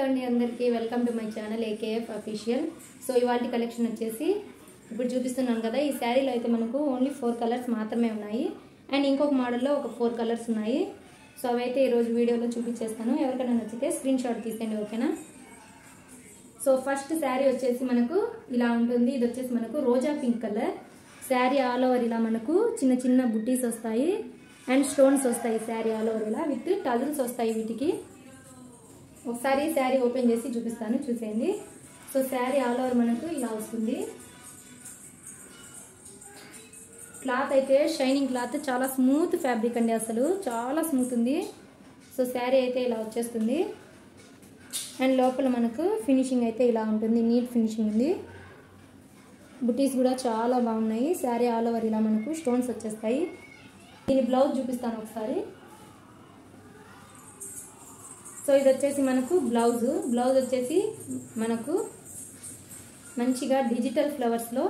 అండి అందరికీ welcome to my channel AKF official. So ఇవాల్టి కలెక్షన్ వచ్చేసి ఇప్పుడు చూపిస్తున్నాను కదా. ఈ శారీలో అయితే మనకు ఓన్లీ 4 కలర్స్ మాత్రమే ఉన్నాయి. అండ్ ఇంకొక మోడల్లో ఒక 4 కలర్స్ ఉన్నాయి. సో అవైతే ఈరోజు వీడియోలో చూపించేస్తాను. ఎవరికైనా నచ్చితే స్క్రీన్ షాట్ తీసేయండి, ఓకేనా. సో ఫస్ట్ శారీ వచ్చేసి మనకు ఇలా ఉంటుంది. ఇది వచ్చేసి మనకు రోజా pink colour saree. All over ఇలా మనకు చిన్న చిన్న బుట్టీస్ వస్తాయి అండ్ స్టోన్స్ వస్తాయి. శారీ ఆల్ ఓవర్ ఇలా విత్ టజల్స్ వస్తాయి వీటికి. ఒకసారి శారీ ఓపెన్ చేసి చూపిస్తాను, చూసేయండి. సో శారీ ఆల్ ఓవర్ మనకు ఇలా వస్తుంది. క్లాత్ అయితే షైనింగ్ క్లాత్, చాలా స్మూత్ ఫ్యాబ్రిక్ అండి, అసలు చాలా స్మూత్ ఉంది. సో శారీ అయితే ఇలా వచ్చేస్తుంది. అండ్ లోపల మనకు ఫినిషింగ్ అయితే ఇలా ఉంటుంది, నీట్ ఫినిషింగ్ ఉంది. బుటీస్ కూడా చాలా బాగున్నాయి. శారీ ఆల్ ఓవర్ ఇలా మనకు స్టోన్స్ వచ్చేస్తాయి. దీని బ్లౌజ్ చూపిస్తాను ఒకసారి. సో ఇది వచ్చేసి మనకు బ్లౌజ్ వచ్చేసి మనకు మంచిగా డిజిటల్ ఫ్లవర్స్లో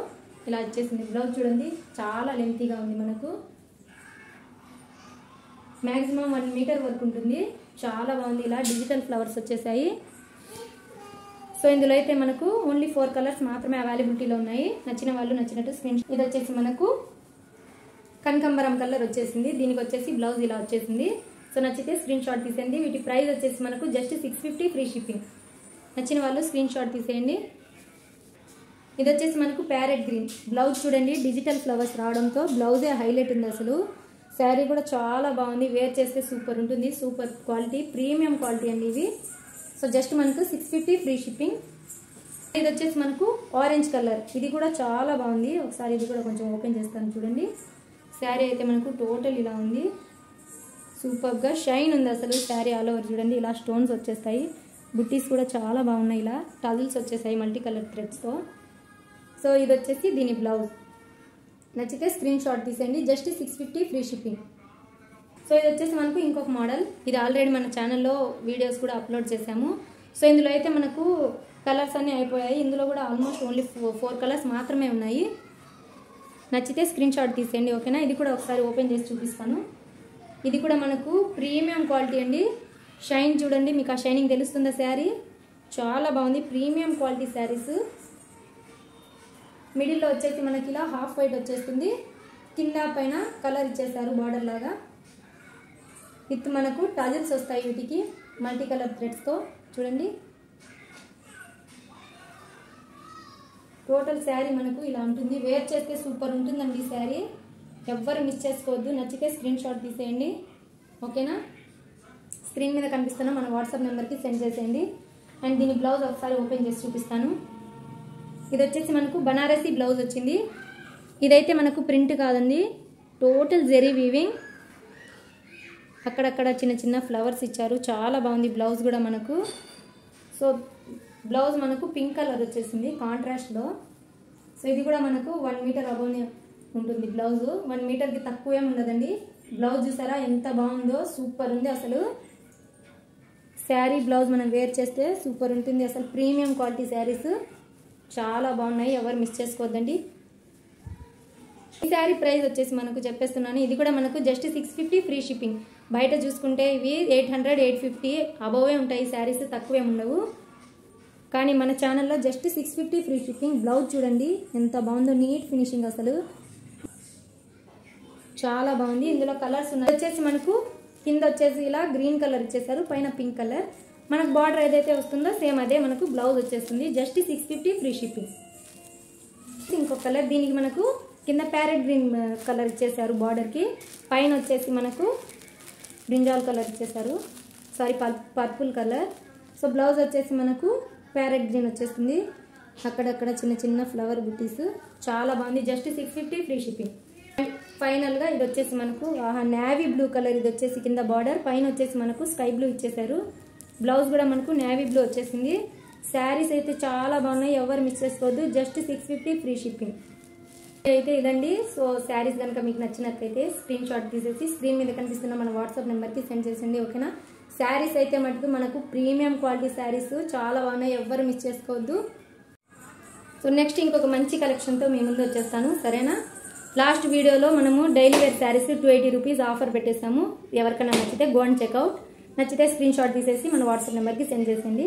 ఇలా వచ్చేసింది. బ్లౌజ్ చూడండి, చాలా లెంతీగా ఉంది. మనకు మ్యాక్సిమం 1 మీటర్ వరకు ఉంటుంది. చాలా బాగుంది. ఇలా డిజిటల్ ఫ్లవర్స్ వచ్చేసాయి. సో ఇందులో అయితే మనకు ఓన్లీ 4 కలర్స్ మాత్రమే అవైలబిలిటీలో ఉన్నాయి. నచ్చిన వాళ్ళు నచ్చినట్టు స్క్రీన్. ఇది వచ్చేసి మనకు కనకాంబరం కలర్ వచ్చేసింది. దీనికి వచ్చేసి బ్లౌజ్ ఇలా వచ్చేసింది. సో నచ్చితే స్క్రీన్ షాట్ తీసేయండి. వీటి ప్రైస్ వచ్చేసి మనకు జస్ట్ 650 ఫ్రీ షిప్పింగ్. నచ్చిన వాళ్ళు స్క్రీన్ షాట్ తీసేయండి. ఇది వచ్చేసి మనకు ప్యారెట్ గ్రీన్. బ్లౌజ్ చూడండి, డిజిటల్ ఫ్లవర్స్ రావడంతో బ్లౌజే హైలైట్ ఉంది అసలు. శారీ కూడా చాలా బాగుంది. వేర్ చేస్తే సూపర్ ఉంటుంది. సూపర్ క్వాలిటీ, ప్రీమియం క్వాలిటీ అండి ఇవి. సో జస్ట్ మనకు 650 ఫ్రీ షిప్పింగ్. ఇది వచ్చేసి మనకు ఆరెంజ్ కలర్. ఇది కూడా చాలా బాగుంది. ఒకసారి ఇది కూడా కొంచెం ఓపెన్ చేస్తాను చూడండి. శారీ అయితే మనకు టోటల్ ఇలా ఉంది. సూపర్గా షైన్ ఉంది అసలు. శారీ ఆల్ ఓవర్ చూడండి, ఇలా స్టోన్స్ వచ్చేస్తాయి. బుట్టీస్ కూడా చాలా బాగున్నాయి. ఇలా టజిల్స్ వచ్చేసాయి మల్టీ కలర్ థ్రెడ్స్తో. సో ఇది వచ్చేసి దీని బ్లౌజ్. నచ్చితే స్క్రీన్ షాట్ తీసేయండి. Just 650 free shipping. సో ఇది వచ్చేసి మనకు ఇంకొక మోడల్. ఇది ఆల్రెడీ మన ఛానల్లో వీడియోస్ కూడా అప్లోడ్ చేశాము. సో ఇందులో అయితే మనకు కలర్స్ అన్నీ అయిపోయాయి. ఇందులో కూడా ఆల్మోస్ట్ ఓన్లీ 4 కలర్స్ మాత్రమే ఉన్నాయి. నచ్చితే స్క్రీన్ షాట్ తీసేయండి, ఓకేనా. ఇది కూడా ఒకసారి ఓపెన్ చేసి చూపిస్తాను. ఇది కూడా మనకు ప్రీమియం క్వాలిటీ అండి. షైన్ చూడండి, మీకు ఆ షైనింగ్ తెలుస్తుందా? శారీ చాలా బాగుంది. Premium quality saris. మిడిల్లో వచ్చేసి మనకి ఇలా హాఫ్ వైట్ వచ్చేస్తుంది. కింద పైన కలర్ ఇచ్చేసారు బార్డర్ లాగా. విత్ మనకు టజల్స్ వస్తాయి వీటికి మల్టీ కలర్ థ్రెడ్స్తో. చూడండి, టోటల్ శారీ మనకు ఇలా ఉంటుంది. వేర్ చేస్తే సూపర్ ఉంటుందండి శారీ. ఎవ్వరు మిస్ చేసుకోవద్దు. నచ్చితే స్క్రీన్ షాట్ తీసేయండి, ఓకేనా. స్క్రీన్ మీద కనిపిస్తున్న మన వాట్సాప్ నెంబర్కి సెండ్ చేసేయండి. అండ్ దీని బ్లౌజ్ ఒకసారి ఓపెన్ చేసి చూపిస్తాను. ఇది వచ్చేసి మనకు బనారసీ బ్లౌజ్ వచ్చింది. ఇదైతే మనకు ప్రింట్ కాదండి, టోటల్ జెరీ వీవింగ్. అక్కడక్కడ చిన్న చిన్న ఫ్లవర్స్ ఇచ్చారు. చాలా బాగుంది బ్లౌజ్ కూడా మనకు. సో బ్లౌజ్ మనకు పింక్ కలర్ వచ్చేసింది కాంట్రాస్ట్లో. సో ఇది కూడా మనకు 1 మీటర్ అబోనే ఉంటుంది బ్లౌజ్. 1 మీటర్కి తక్కువ ఏమి ఉండదండి. బ్లౌజ్ చూసారా ఎంత బాగుందో, సూపర్ ఉంది అసలు. శారీ బ్లౌజ్ మనం వేర్ చేస్తే సూపర్ ఉంటుంది అసలు. ప్రీమియం క్వాలిటీ శారీస్ చాలా బాగున్నాయి, ఎవరు మిస్ చేసుకోవద్దండి. ఈ శారీ ప్రైస్ వచ్చేసి మనకు చెప్పేస్తున్నాను. ఇది కూడా మనకు జస్ట్ 650 ఫ్రీ షిప్పింగ్. బయట చూసుకుంటే ఇవి 800, 850 అబోవే ఉంటాయి శారీస్, తక్కువేమి ఉండవు. కానీ మన ఛానల్లో జస్ట్ 650 ఫ్రీ షిప్పింగ్. బ్లౌజ్ చూడండి ఎంత బాగుందో, నీట్ ఫినిషింగ్ అసలు. చాలా బాగుంది. ఇందులో కలర్స్ ఉన్నాయి. వచ్చేసి మనకు కింద వచ్చేసి ఇలా గ్రీన్ కలర్ ఇచ్చేసారు, పైన పింక్ కలర్. మనకు బార్డర్ ఏదైతే వస్తుందో సేమ్ అదే మనకు బ్లౌజ్ వచ్చేస్తుంది. Just 650 free shipping. ఇంకొక కలర్, దీనికి మనకు కింద ప్యారెట్ గ్రీన్ కలర్ ఇచ్చేసారు బార్డర్కి. పైన వచ్చేసి మనకు బ్రింజాల్ కలర్ ఇచ్చేసారు, sorry purple colour. So blouse వచ్చేసి మనకు ప్యారెట్ గ్రీన్ వచ్చేస్తుంది. అక్కడక్కడ చిన్న చిన్న ఫ్లవర్ బుట్టీస్. చాలా బాగుంది. Just 650 free shipping. ఫైనల్గా ఇది వచ్చేసి మనకు నేవీ బ్లూ కలర్. ఇది వచ్చేసి కింద బార్డర్, పైన వచ్చేసి మనకు స్కై బ్లూ ఇచ్చేసారు. బ్లౌజ్ కూడా మనకు నేవీ బ్లూ వచ్చేసింది. శారీస్ అయితే చాలా బాగున్నాయి, ఎవరు మిస్ చేసుకోవద్దు. జస్ట్ 650 ఫ్రీ షిప్పింగ్ అయితే ఇదండి. సో శారీస్ కనుక మీకు నచ్చినట్లయితే స్క్రీన్ షాట్ తీసేసి స్క్రీన్ మీద కనిపిస్తున్న మన వాట్సాప్ నెంబర్కి సెండ్ చేసేయండి, ఓకేనా. శారీస్ అయితే మటుకు మనకు ప్రీమియం క్వాలిటీ శారీస్ చాలా బాగున్నాయి, ఎవ్వరు మిస్ చేసుకోవద్దు. సో నెక్స్ట్ ఇంకొక మంచి కలెక్షన్తో మీ ముందు వచ్చేస్తాను, సరేనా. లాస్ట్ వీడియోలో మనము daily wear sarees 280 rupees offer పెట్టేస్తాము. ఎవరికైనా నచ్చితే గో అండ్ చెక్అవుట్. నచ్చితే స్క్రీన్ షాట్ తీసేసి మన వాట్సాప్ నెంబర్కి సెండ్ చేసేయండి.